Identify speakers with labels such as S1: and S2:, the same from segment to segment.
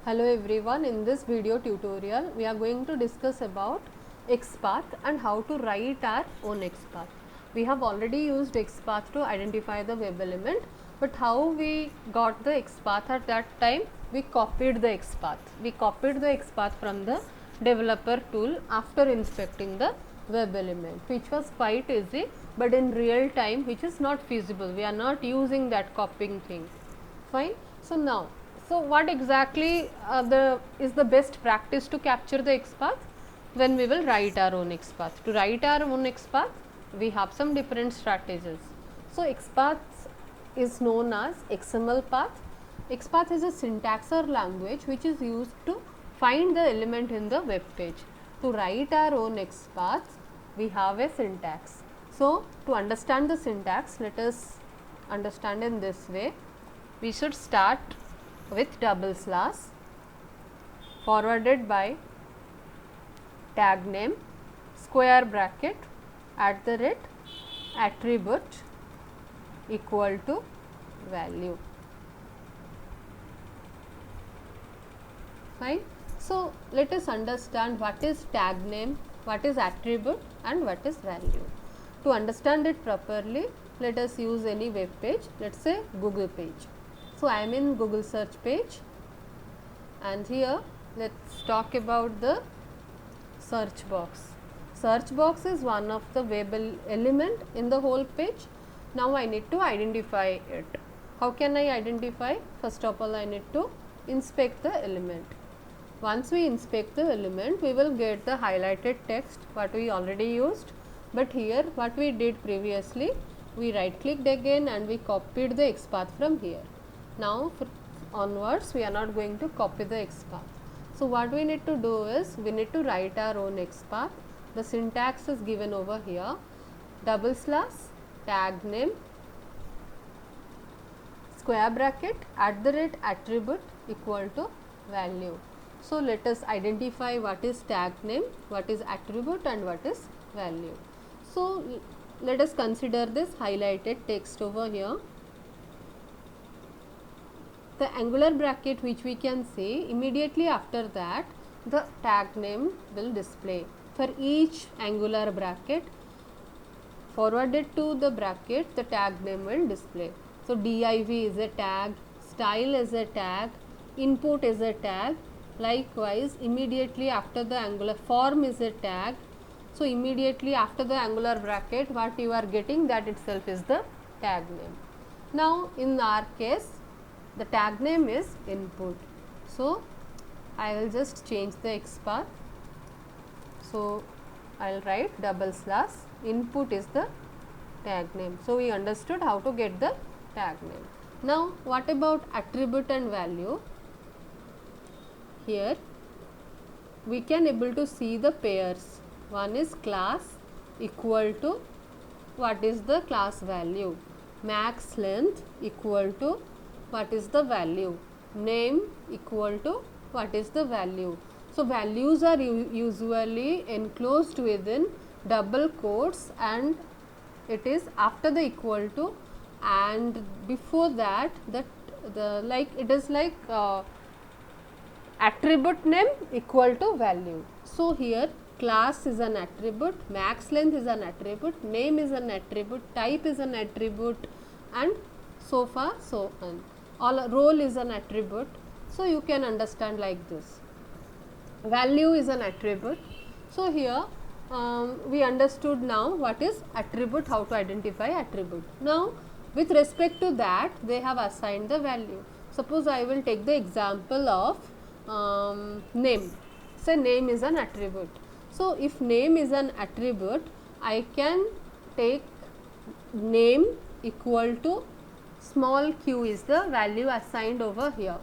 S1: Hello everyone, in this video tutorial we are going to discuss about XPath and how to write our own XPath. We have already used XPath to identify the web element, but how we got the XPath at that time? We copied the XPath. We copied the XPath from the developer tool after inspecting the web element, which was quite easy, but in real time which is not feasible. We are not using that copying thing. Fine. So what exactly is the best practice to capture the XPath? When we will write our own XPath. To write our own XPath, we have some different strategies. So XPath is known as XML path. XPath is a syntax or language which is used to find the element in the web page. To write our own XPath, we have a syntax. So to understand the syntax, let us understand in this way. We should start with double slash forwarded by tag name square bracket @ attribute equal to value. Fine. So let us understand what is tag name, what is attribute and what is value. To understand it properly, let us use any web page, let us say Google page. So I am in Google search page, and here let us talk about the search box. Search box is one of the web element in the whole page. Now I need to identify it. How can I identify? First of all, I need to inspect the element. Once we inspect the element, we will get the highlighted text what we already used, but here what we did previously, we right clicked again and we copied the XPath from here. Now onwards we are not going to copy the XPath. So what we need to do is we need to write our own XPath. The syntax is given over here: double slash tag name square bracket @ attribute equal to value. So let us identify what is tag name, what is attribute and what is value. So let us consider this highlighted text over here. The angular bracket which we can see, immediately after that the tag name will display. For each angular bracket forwarded to the bracket, the tag name will display. So div is a tag, style is a tag, input is a tag. Likewise, immediately after the angular form is a tag. So immediately after the angular bracket, what you are getting, that itself is the tag name. Now in our case, the tag name is input. So I will just change the XPath. So I will write double slash input is the tag name. So we understood how to get the tag name. Now what about attribute and value? Here we can able to see the pairs. One is class equal to what is the class value, max length equal to what is the value, name equal to what is the value. So values are usually enclosed within double quotes, and it is after the equal to, and before that it is like attribute name equal to value. So here class is an attribute, max length is an attribute, name is an attribute, type is an attribute, and so far so on. All role is an attribute. So you can understand like this. Value is an attribute. So here we understood now what is attribute, how to identify attribute. Now with respect to that, they have assigned the value. Suppose I will take the example of name. Say name is an attribute. So if name is an attribute, I can take name equal to small q is the value assigned over here.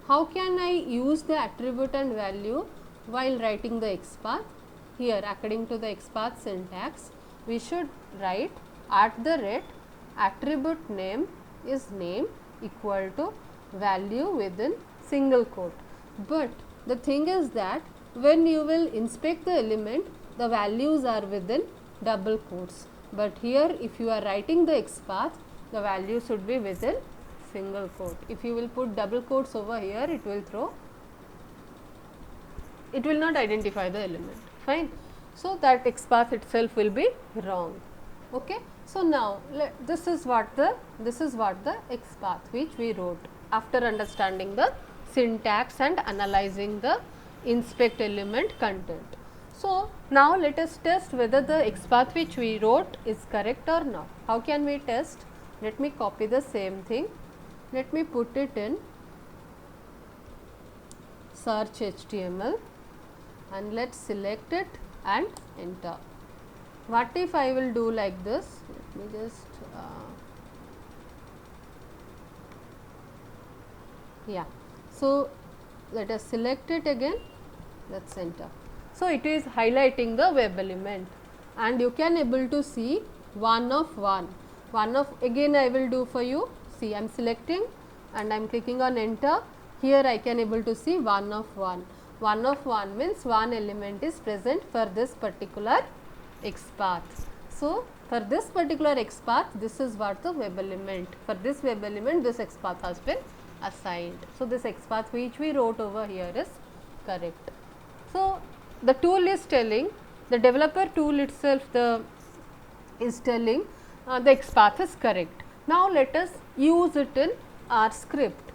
S1: How can I use the attribute and value while writing the XPath? Here, according to the XPath syntax, we should write @ attribute name is name equal to value within single quote. But the thing is that when you will inspect the element, the values are within double quotes. But here, if you are writing the XPath, the value should be within single quote. If you will put double quotes over here, it will throw it will not identify the element, fine. So, that X path itself will be wrong. Okay. So, now this is what the X path which we wrote after understanding the syntax and analyzing the inspect element content. So, now let us test whether the X path which we wrote is correct or not. How can we test? Let me copy the same thing. Let me put it in search HTML and let us select it and enter. What if I will do like this? Let me just yeah. So, let us select it again, let us enter. So, it is highlighting the web element and you can able to see one of again I will do for you. See, I am selecting and I am clicking on enter. Here I can able to see one of one means one element is present for this particular X path. So, for this particular X path, this is what the web element, for this web element this X path has been assigned. So, this X path which we wrote over here is correct. So, the tool is telling, the developer tool itself is telling the X path is correct. Now, let us use it in our script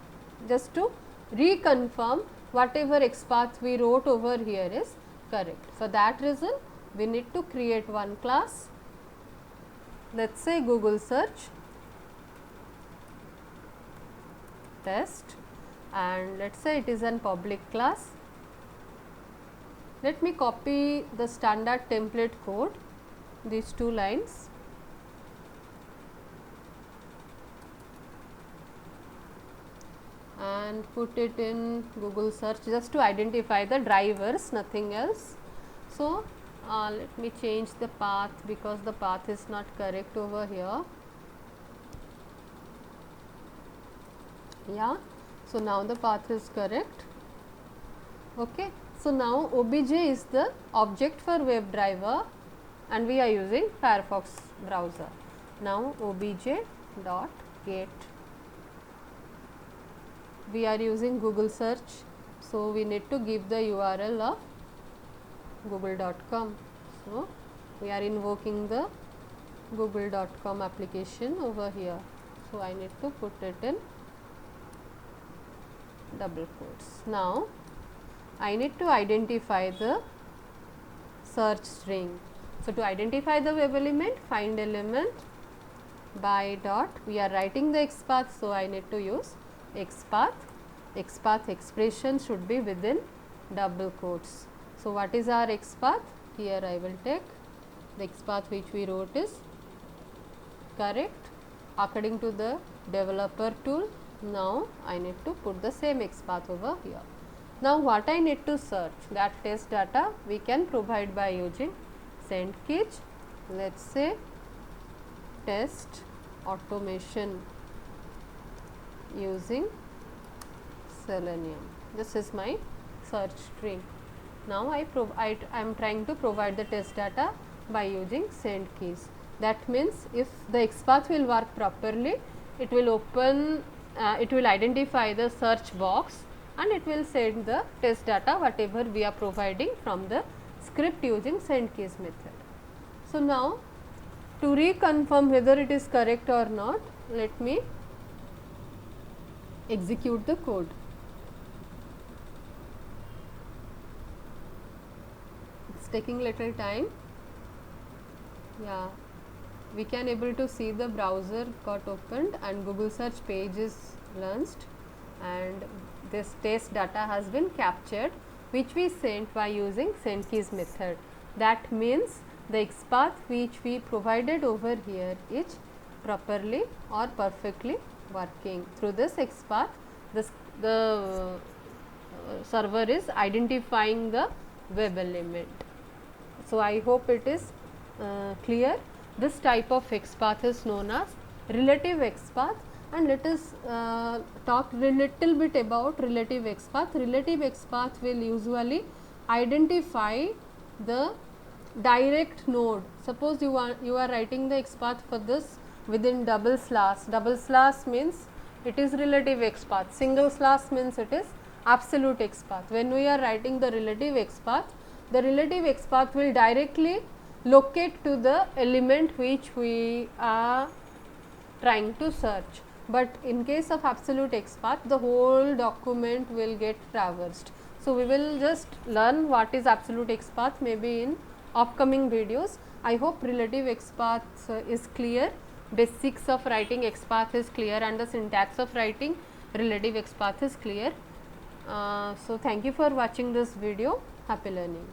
S1: just to reconfirm whatever X path we wrote over here is correct. For that reason, we need to create one class, let us say Google search test, and let us say it is an public class. Let me copy the standard template code, these 2 lines, and put it in Google search just to identify the drivers, nothing else. So, let me change the path because the path is not correct over here. Yeah. So, now the path is correct. Okay. So, now obj is the object for WebDriver and we are using Firefox browser. Now, obj dot get, we are using Google search. So, we need to give the URL of google.com. So, we are invoking the google.com application over here. So, I need to put it in double quotes. Now, I need to identify the search string. So, to identify the web element, find element by dot, we are writing the X path. So, I need to use X path expression should be within double quotes. So, what is our X path? Here I will take the X path which we wrote is correct according to the developer tool. Now, I need to put the same X path over here. Now, what I need to search, that test data we can provide by using send keys. Let us say test automation using Selenium. This is my search string. Now, I am trying to provide the test data by using send keys. That means, if the X path will work properly, it will open, it will identify the search box and it will send the test data whatever we are providing from the script using send keys method. So, now to reconfirm whether it is correct or not, let me execute the code. It is taking little time. Yeah, we can able to see the browser got opened and Google search page is launched and this test data has been captured which we sent by using send keys method. That means, the X path which we provided over here is properly or perfectly working. Through this X path, the server is identifying the web element. So, I hope it is clear. This type of X path is known as relative X path, and let us talk a little bit about relative X path. Relative X path will usually identify the direct node. Suppose you are writing the X path for this within double slash. Double slash means it is relative X path. Single slash means it is absolute XPath. When we are writing the relative XPath, the relative XPath will directly locate to the element which we are trying to search. But in case of absolute XPath, the whole document will get traversed. So, we will just learn what is absolute XPath maybe in upcoming videos. I hope relative XPath is clear, basics of writing XPath is clear, and the syntax of writing relative XPath is clear. So, thank you for watching this video. Happy learning.